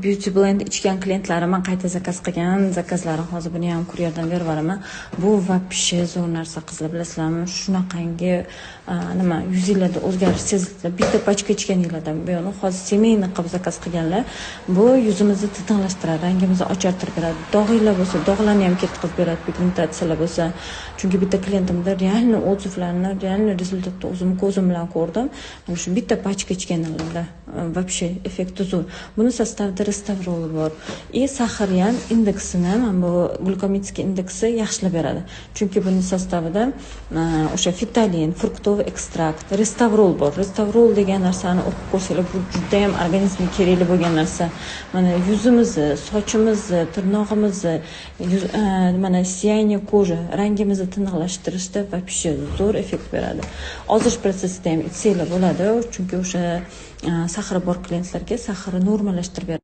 Beauty Blend ichgan klientlarim qayta zakaz qilgan zakazlarim hozir buni ham kuryerdan berib yuboraman. Bu вообще zo'r narsa qizlar, bilasizlarmi? Shunaqangi nima yuzinglarda o'zgarish seziladi. Bitta pachka ichganinglardan buyon hozir semeyni qilib zakaz qilganlar bu yuzimizni titinlashtiradi, rangimizni ochartirib beradi. Dog'inglar bo'lsa, dog'larni ham ketkazib beradi, pigmentatsiyalar bo'lsa. Chunki bitta klientimda realni o'ziflarni, realni rezultatni o'zim ko'zim bilan ko'rdim. Shu bitta pachka ichganlarda вообще effekti zo'r. Buni sostavida Restavrol bor. Saxar ham indeksini, mana bu glukomitskiy indeksi yaxshilab beradi. Chunki buning sostavida o'sha fitalin, fruktoviy ekstrakt, Restavrol bor. Restavrol degan narsani o'qib ko'rsanglar, bu juda ham organizmga kerakli bo'lgan narsa. Mana yuzimizni, sochimizni, tirnog'imizni, mana сияние кожи, rangimizni tiniqlashtirishda вообще zo'r effekt beradi. Ozish protsessida ham ichsanglar bo'ladi, chunki o'sha saxri bor klientlarga saxri normalashtirib beradi.